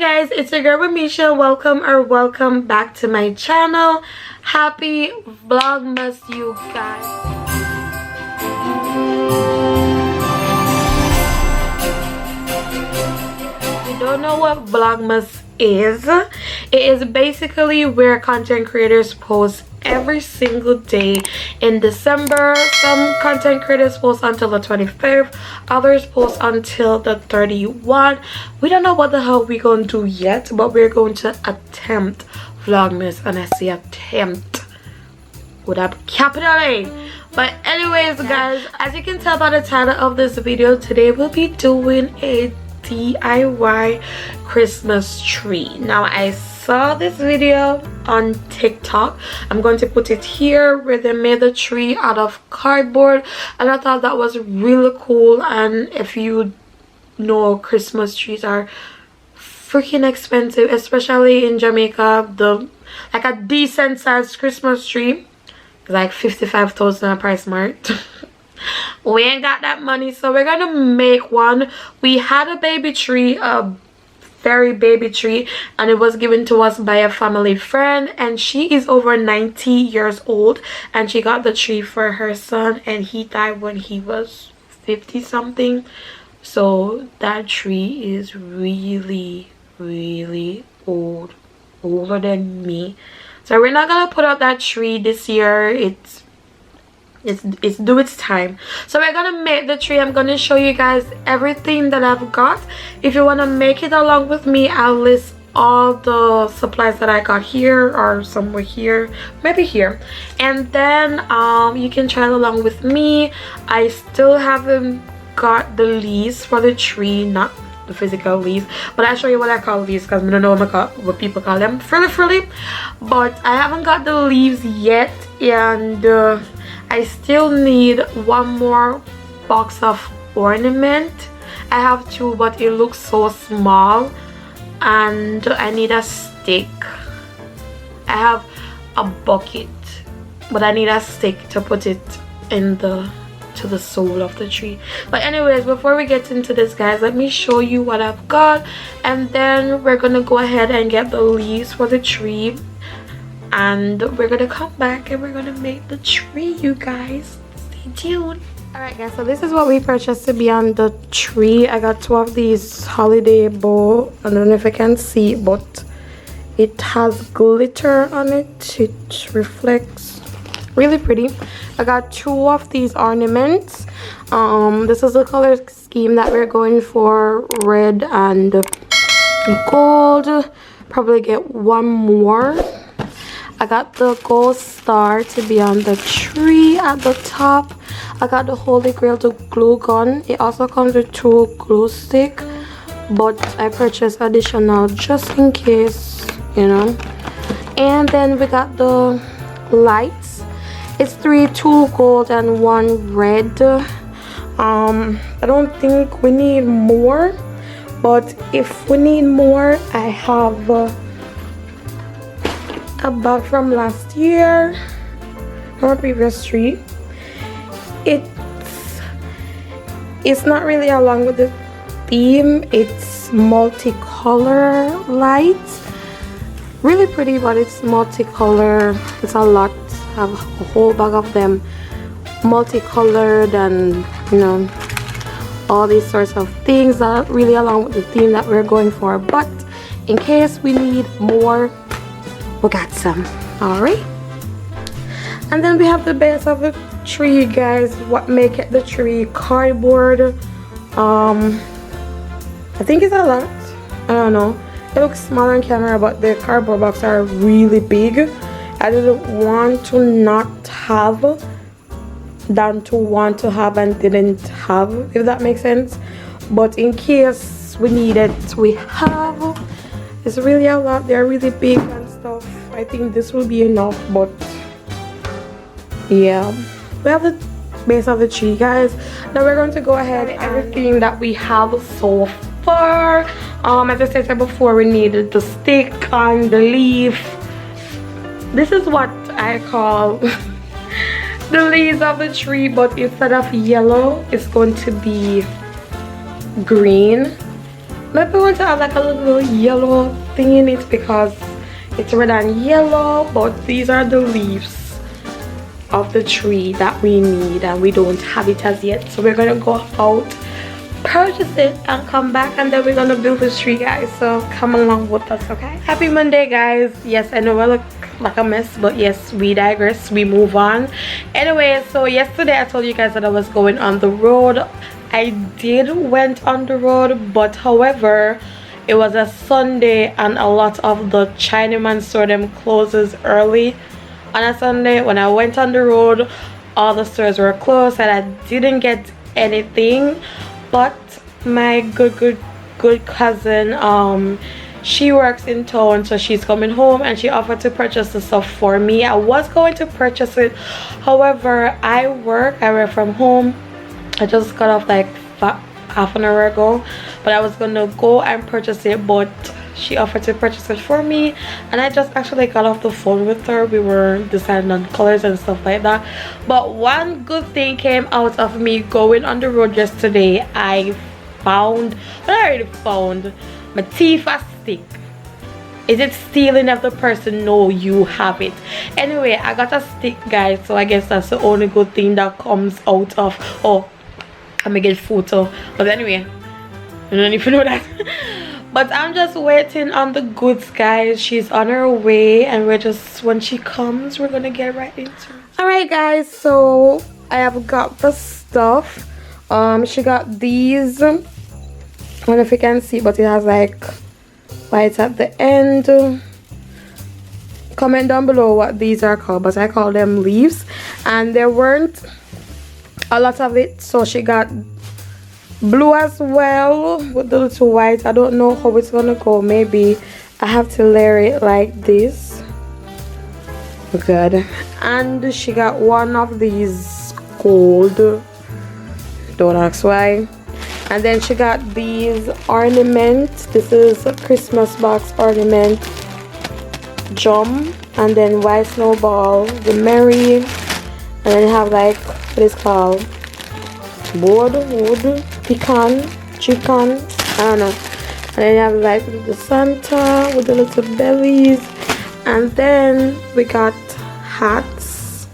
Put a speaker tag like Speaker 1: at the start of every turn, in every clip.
Speaker 1: guys, it's your girl amRomesha. Welcome back to my channel. Happy Vlogmas, you guys. If you don't know what Vlogmas is, it is basically where content creators post every single day in December. Some content creators post until the 25th, others post until the 31st. We don't know what the hell we're gonna do yet, but we're going to attempt Vlogmas, and I say attempt with a capital A. But anyways guys, as you can tell by the title of this video, today we'll be doing a DIY Christmas tree. Now I saw this video on TikTok. I'm going to put it here, where they made the tree out of cardboard, and I thought that was really cool. And if you know, Christmas trees are freaking expensive, especially in Jamaica. Like a decent sized Christmas tree is like 55,000 at Price Mart. We ain't got that money, so we're gonna make one. We had a baby tree, a very baby tree, and it was given to us by a family friend, and she is over 90 years old, and she got the tree for her son, and he died when he was 50 something. So that tree is really old, older than me. So we're not gonna put up that tree this year. It's due its time. So we're gonna make the tree. I'm gonna show you guys everything that I've got. If you want to make it along with me, I'll list all the supplies that I got here, or somewhere here, maybe here, and then you can try it along with me. I still haven't got the leaves for the tree, not the physical leaves, but I'll show you what I call leaves, because I don't know what people call them, frilly, but I haven't got the leaves yet. And I still need one more box of ornament. I have two, but it looks so small, and I need a stick. I have a bucket, but I need a stick to put it in to the sole of the tree. But anyways, before we get into this guys, let me show you what I've got, and then we're gonna go ahead and get the leaves for the tree, and we're gonna come back and we're gonna make the tree, you guys. Stay tuned. Alright guys, so this is what we purchased to be on the tree. I got two of these holiday bow. I don't know if I can see, but it has glitter on it. It reflects really pretty. I got two of these ornaments. This is the color scheme that we're going for, red and gold. Probably get one more. I got the gold star to be on the tree at the top. I got the Holy Grail, the glue gun. It also comes with two glue sticks, but I purchased additional just in case, you know. And then we got the lights. It's two gold and one red. I don't think we need more, but if we need more, I have a bag from last year from a previous tree. It's not really along with the theme. It's multicolor lights, really pretty, but it's multicolor. It's a lot. I have a whole bag of them, multicolored, and you know, all these sorts of things that are really along with the theme that we're going for. But in case we need more, we got some. All right, and then we have the base of the tree, guys. What make it the tree? Cardboard. I think it's a lot. I don't know, it looks small on camera, but the cardboard box are really big. I didn't want to not have than to want to have and didn't have, if that makes sense. But in case we need it, we have. It's really a lot. They're really big and stuff. I think this will be enough, but yeah, we have the base of the tree, guys. Now we're going to go ahead and everything that we have so far. As I said before, we needed the stick and the leaf. This is what I call the leaves of the tree, but instead of yellow, it's going to be green. maybe I want to have like a little yellow thing in it because it's red and yellow, but these are the leaves of the tree that we need and we don't have it as yet. So we're gonna go out, purchase it, and come back, and then we're gonna build this tree, guys. So come along with us, okay? Happy Monday, guys. Yes, I know I look like a mess, but yes, we digress, we move on. Anyway, so yesterday I told you guys that I was going on the road. I did went on the road, but however, it was a Sunday and a lot of the Chinaman store them closes early on a Sunday. When I went on the road, all the stores were closed and I didn't get anything. But my good cousin, she works in town, so she's coming home and she offered to purchase the stuff for me. I was going to purchase it, however, I work from home. I just got off like half an hour ago, but I was gonna go and purchase it, but she offered to purchase it for me, and I just actually got off the phone with her. We were deciding on colors and stuff like that. But one good thing came out of me going on the road yesterday. I already found my Tifa stick. Is it stealing if the person know you have it? Anyway, I got a stick, guys, so I guess that's the only good thing that comes out of, oh, I'm gonna get photo. But anyway, I don't even know that. But I'm just waiting on the goods, guys. She's on her way, and we're just, when she comes, we're gonna get right into it. Alright, guys, so I have got the stuff. She got these. I don't know if you can see, but it has like white at the end. Comment down below what these are called, but I call them leaves, and there weren't a lot of it, so she got blue as well with the little white. I don't know how it's gonna go. Maybe I have to layer it like this. Good. And she got one of these gold, don't ask why. And then she got these ornaments. This is a Christmas box ornament jump, and then white snowball, the merry, and then you have like what is called wood, pecan, chicken, I don't know. And then you have like the Santa with the little bellies, and then we got hats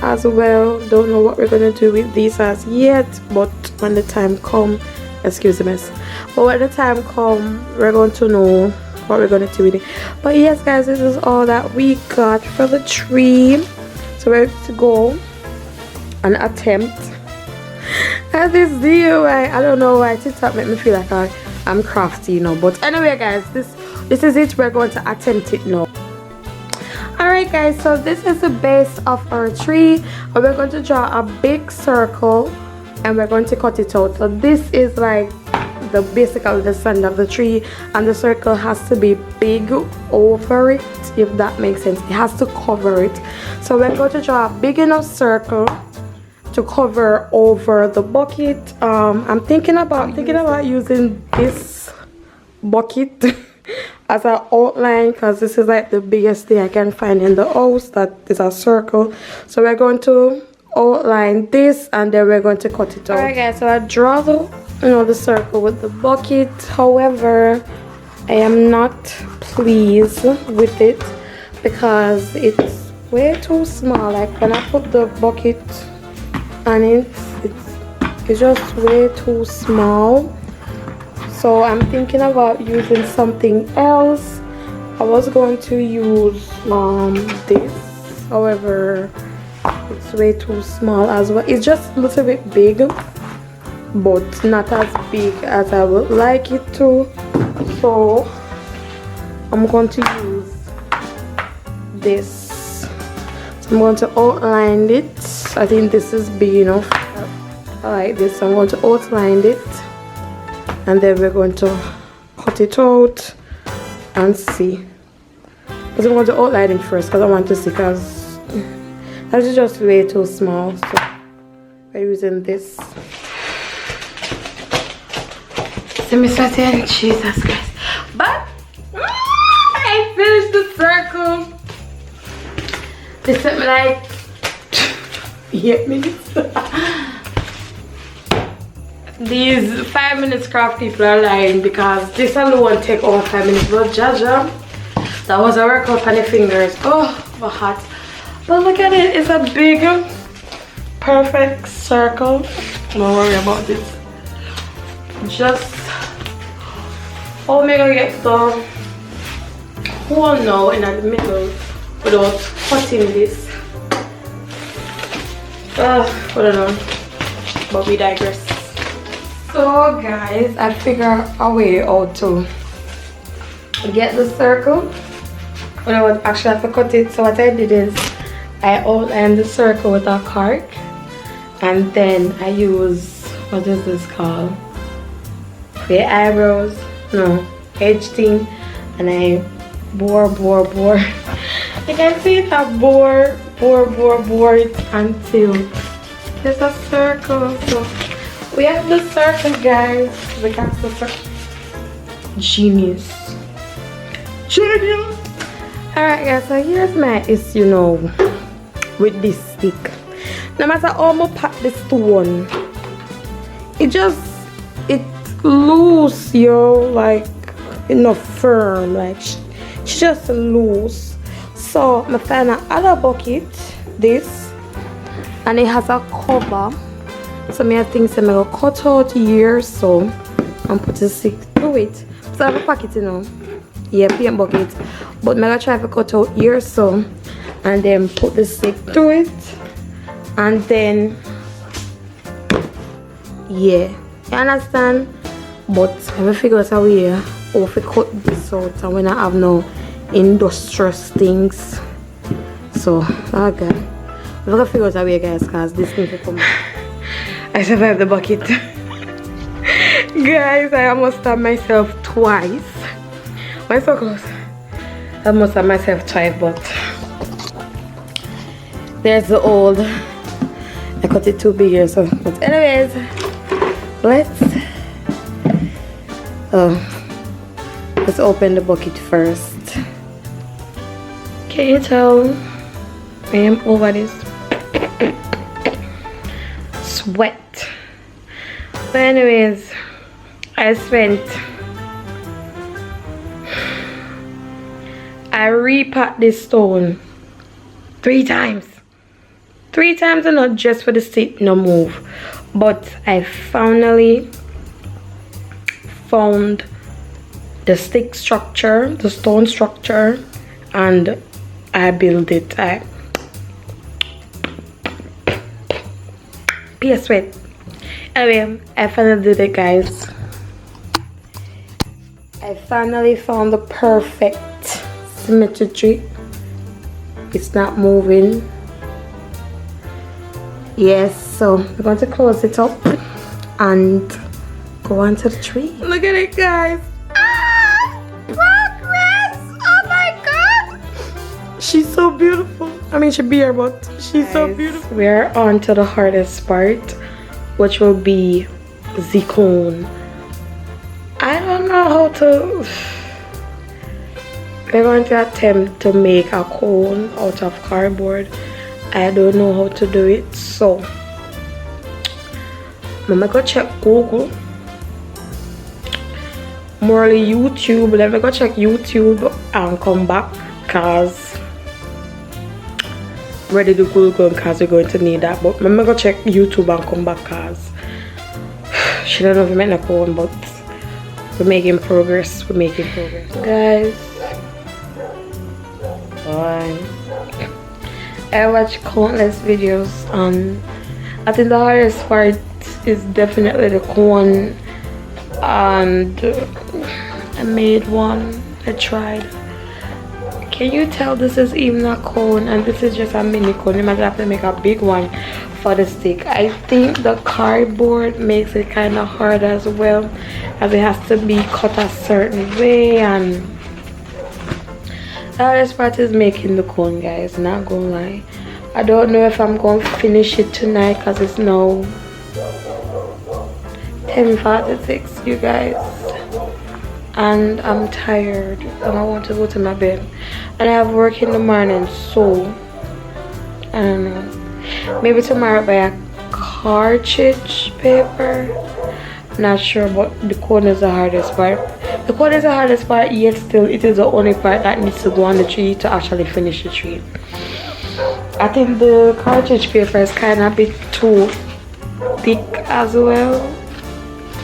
Speaker 1: as well. Don't know what we're gonna do with these as yet, but when the time come, excuse the mess, but when the time come, we're going to know what we're gonna do with it. But yes, guys, this is all that we got for the tree, so we're to go and attempt at this DIY. I don't know why TikTok make me feel like I'm crafty, you know, but anyway, guys, this is it. We're going to attempt it now. Alright, guys, so this is the base of our tree, and we're going to draw a big circle and we're going to cut it out. So this is like basically the center of the tree, and the circle has to be big over it, if that makes sense. It has to cover it. So we're going to draw a big enough circle to cover over the bucket. I'm thinking about using this bucket as an outline, because this is like the biggest thing I can find in the house that is a circle. So we're going to outline this, and then we're going to cut it out. Alright, guys, so I draw the circle with the bucket. However, I am not pleased with it because it's way too small. Like when I put the bucket on it, it's just way too small. So I'm thinking about using something else. I was going to use this, however it's way too small as well. It's just a little bit big, but not as big as I would like it to. So I'm going to use this. So I'm going to outline it. I think this is big enough. I like this. So I'm going to outline it, and then we're going to cut it out and see. But I'm going to outline it first because I want to see, because that is just way too small. So we're using this. See me sweating, Jesus Christ. But I finished the circle. This took me like 8 minutes. these 5 minutes craft people are lying because this alone take over 5 minutes. But Jaja, that was a workout on the fingers. Oh, my hot. But look at it, it's a big, perfect circle. Don't worry about this. Just, how am I gonna get the hole now in the middle without cutting this? I don't know, but we digress. So guys, I figured a way how to get the circle. But I would actually have to cut it. So what I did is I outlined the circle with a cork, and then I use, what is this called? For your eyebrows, no, edge thing, and I bore. You can see it, I bore it until there's a circle. So we have the circle, guys. We got the circle. Genius. Alright guys, so here's my issue now with this stick. No matter how much pack the stone, it's loose, yo, like not firm, like she just loose. So I find another bucket, this, and it has a cover. So I think I'm gonna cut out here so and put the stick to it. So I have a packet, you know. Yeah, paint bucket. But I'm gonna try to cut out here so, and then put the stick through it, and then yeah, you understand? But I will figure out a way how to cut this out and when I have no industrious things. So okay, I'm gonna figure out a way, guys, because this thing will come. I survived the bucket. Guys, I almost stabbed myself twice. Why so close? I almost stabbed myself twice, but there's the old. I cut it too big here, so. But anyways, let's open the bucket first. Can you tell I am over this? Sweat. But anyways, I repacked this stone 3 times. 3 times, and not just for the stick no move. But I finally found the stick structure, the stone structure, and I built it. Sweat. Anyway, I finally did it, guys. I finally found the perfect symmetry. It's not moving. Yes, so we're going to close it up and go on to the tree. Look at it, guys. Ah, progress! Oh my god! She's so beautiful. I mean, she's bare, but she's so beautiful. We're on to the hardest part, which will be the cone. I don't know how to. We're going to attempt to make a cone out of cardboard. I don't know how to do it, so I'm gonna go check Google, morely YouTube. Let me go check YouTube and come back, cause ready to Google, cause we're going to need that. But I'm gonna go check YouTube and come back, cause she don't know if we make a cone, but we're making progress. Guys. Bye. I watch countless videos, and I think the hardest part is definitely the cone, and I made one. I tried. Can you tell this is even a cone and this is just a mini cone? You might have to make a big one for the stick. I think the cardboard makes it kind of hard as well, as it has to be cut a certain way, and the hardest part is making the cone, guys, not gonna lie. I don't know if I'm gonna finish it tonight because it's now 10:46, you guys, and I'm tired and I want to go to my bed, and I have work in the morning, so I don't know, maybe tomorrow buy a cartridge paper Not sure, but the cone is the hardest part. The cone is the hardest part, yet still it is the only part that needs to go on the tree to actually finish the tree. I think the cartridge paper is kind of a bit too thick as well.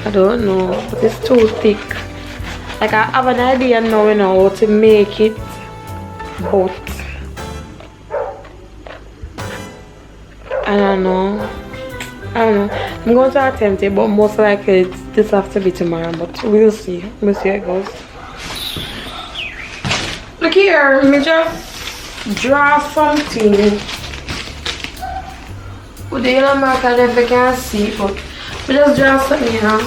Speaker 1: I don't know, but it's too thick. Like I have an idea now, you know, how to make it, but I don't know. I'm going to attempt it, but most likely this have to be tomorrow. But we'll see. We'll see how it goes. Look here, let me just draw something with the yellow marker. I don't know if you can see, but we just draw something, you know.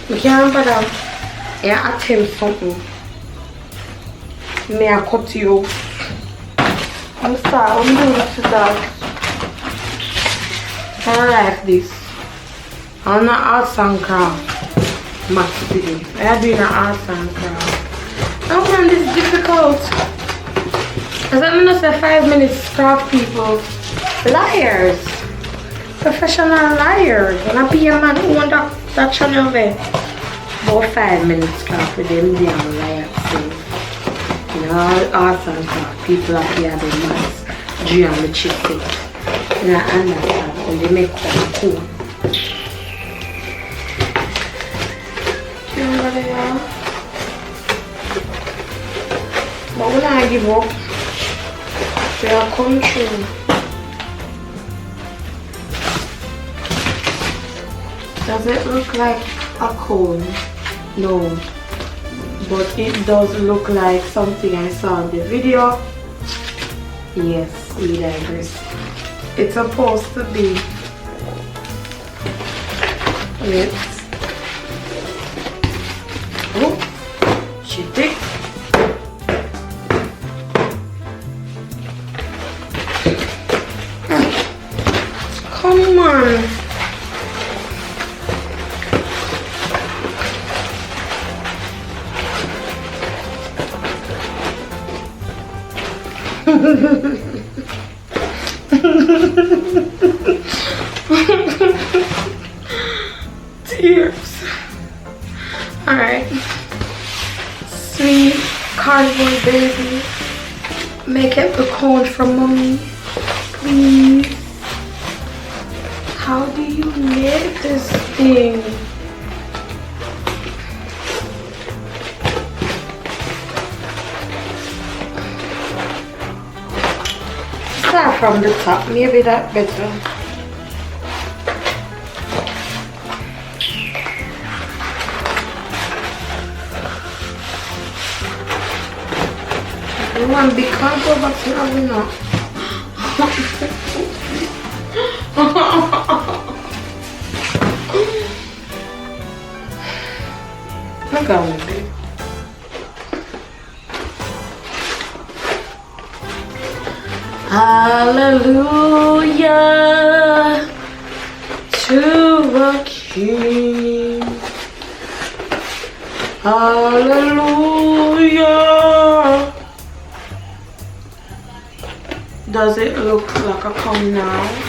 Speaker 1: We can't put out. Yeah, attempt something. May I cut you? I'm sorry. I'm doing this to that. I don't like this. I'm not arts and craft much today. I'm doing an arts and craft. I find this difficult. As I'm gonna say 5 minutes craft people. Liars. Professional liars. And I be a man who want that channel there. About 5 minutes craft with them damn liars. You know, arts and craft people up here the maths. Geometry thing. And I understand when they make that cool. But when I give up, they are coming through. Does it look like a cone? No. But it does look like something I saw in the video. Yes, we digress. It's supposed to be. Yes. Oh, she thick. Come on. Tears. Alright. Sweet cardboard baby. Make it the cone for mommy. Please. How do you make this thing? Start from the top, maybe that better. One big cardboard box now, we know. Look at me, babe. Hallelujah to a King. Hallelujah. Does it look like a cone now?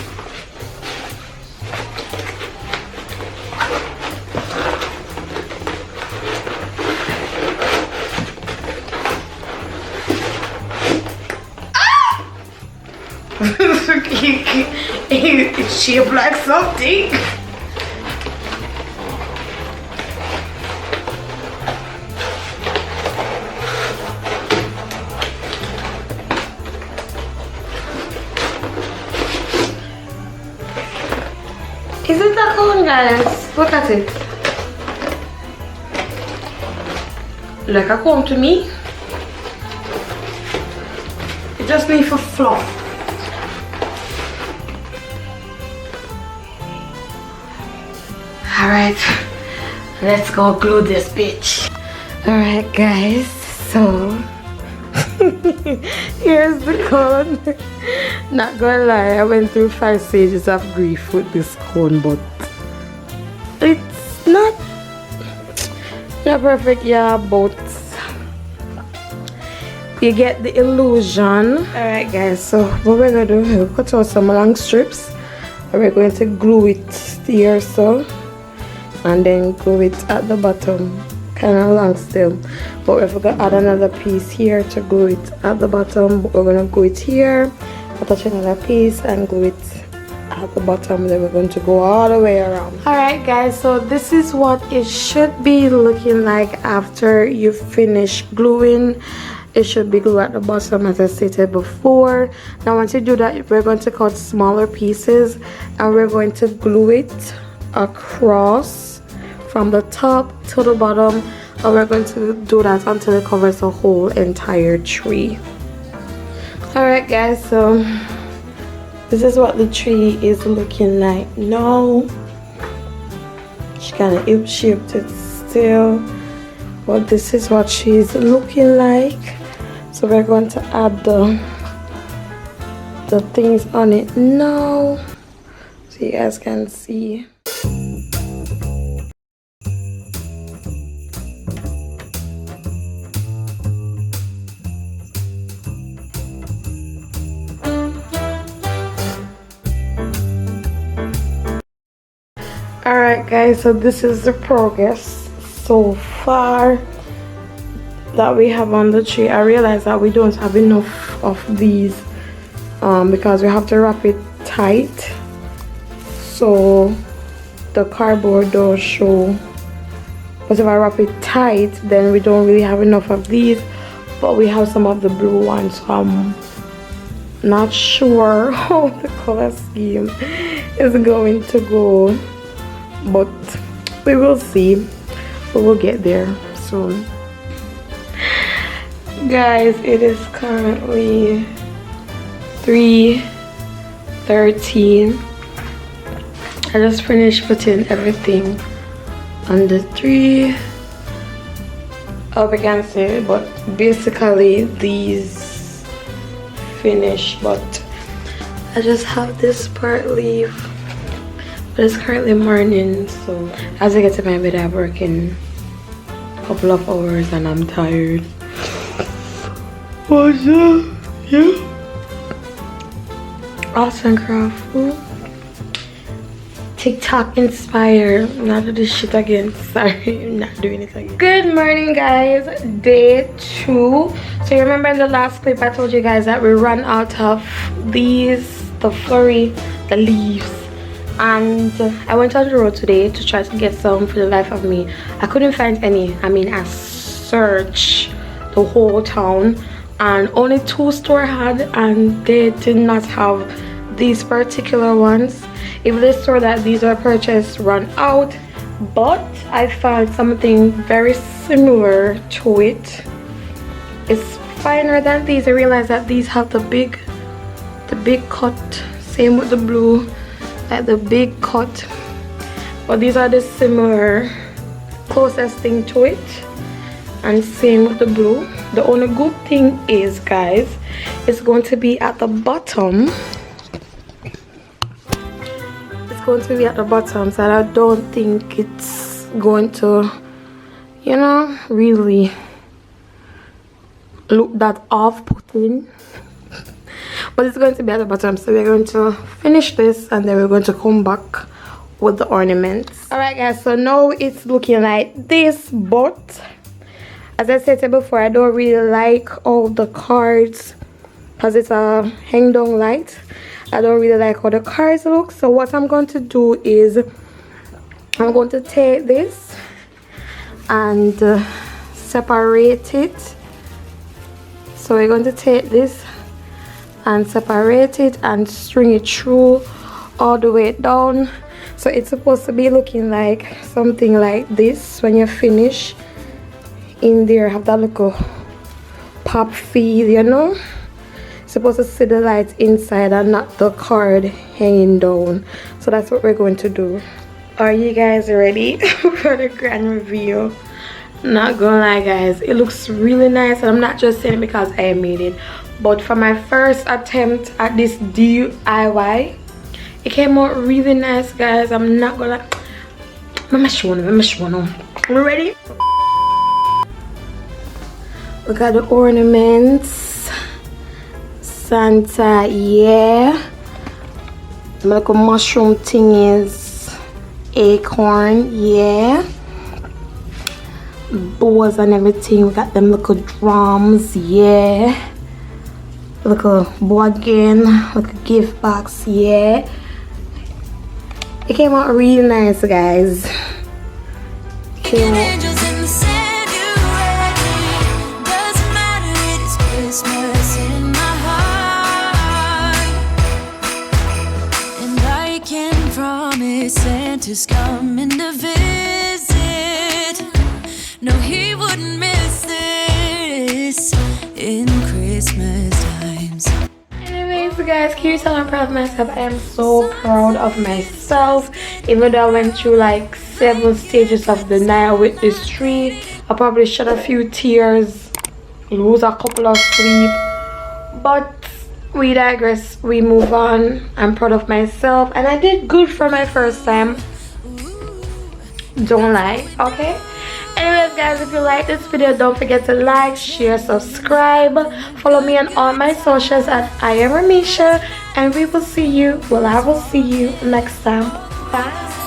Speaker 1: It's shaped like something. Is it a cone, guys? Look at it. Like a cone to me. It just needs for fluff. Alright, let's go glue this bitch. Alright guys, so here's the cone. Not gonna lie, I went through 5 stages of grief with this cone, but it's not perfect, yeah, but you get the illusion. Alright guys, so what we're gonna do, we'll cut out some long strips and we're going to glue it here, so and then glue it at the bottom, kind of long still. But we're gonna add another piece here to glue it at the bottom. We're gonna glue it here, attach another piece and glue it at the bottom. Then we're going to go all the way around. All right guys, so this is what it should be looking like after you finish gluing. It should be glued at the bottom, as I stated before. Now once you do that, we're going to cut smaller pieces and we're going to glue it across from the top to the bottom, and we're going to do that until it covers the whole entire tree. All right guys, so this is what the tree is looking like now. She kind of hip-shaped it still, but this is what she's looking like. So we're going to add the things on it now so you guys can see. Alright guys, so this is the progress so far that we have on the tree. I realize that we don't have enough of these because we have to wrap it tight so the cardboard don't show. But if I wrap it tight, then we don't really have enough of these, but we have some of the blue ones, so I'm not sure how the color scheme is going to go, but we will see. We will get there soon. Guys, it is currently 3:13. I just finished putting everything on the tree. Up against it, but basically these finished, but I just have this part leave. But it's currently morning, so as I get to my bed, I'm working a couple of hours and I'm tired. What's up? Yeah. Arts and craft. Ooh. TikTok inspired. Not do this shit again. Sorry, I'm not doing it again. Good morning, guys. Day 2. So you remember in the last clip I told you guys that we ran out of these, the flurry, the leaves. And I went on the road today to try to get some. For the life of me, I couldn't find any. I mean, I searched the whole town and only 2 stores had, and they did not have these particular ones. If the store that these were purchased run out, but I found something very similar to it. It's finer than these. I realized that these have the big cut. Same with the blue, like the big cut. But these are the similar, closest thing to it. And same with the blue. The only good thing is, guys, it's going to be at the bottom. It's going to be at the bottom, so I don't think it's going to, you know, really look that off-putting. But it's going to be at the bottom, so we're going to finish this and then we're going to come back with the ornaments. All right guys, so now it's looking like this, but as I said before, I don't really like all the cards because it's a hang down light. I don't really like how the cards look. So what I'm going to do is I'm going to take this and separate it. So we're going to take this and separate it and string it through all the way down. So it's supposed to be looking like something like this when you finish. In there have that little pop feel, you know. Supposed to see the light inside and not the card hanging down. So that's what we're going to do. Are you guys ready for the grand reveal? Not gonna lie guys, it looks really nice, and I'm not just saying it because I made it, but for my first attempt at this DIY, it came out really nice, guys. I'm not gonna. Let me show you. You ready? We got the ornaments. Santa, yeah. My little mushroom thing is acorn, yeah. Bows and everything. We got them little drums, yeah. Little board game, little gift box, yeah. It came out really nice, guys. Came out. Santa's coming to visit. No, he wouldn't miss this in Christmas times. Anyways, guys, can you tell I'm proud of myself? I am so proud of myself. Even though I went through like 7 stages of denial with this tree, I probably shed a few tears, lose a couple of sleep, but we digress, we move on. I'm proud of myself and I did good for my first time. Don't lie, okay? Anyways, guys, if you like this video, don't forget to like, share, subscribe. Follow me on all my socials at amRomesha, and we will see you, well, I will see you next time. Bye.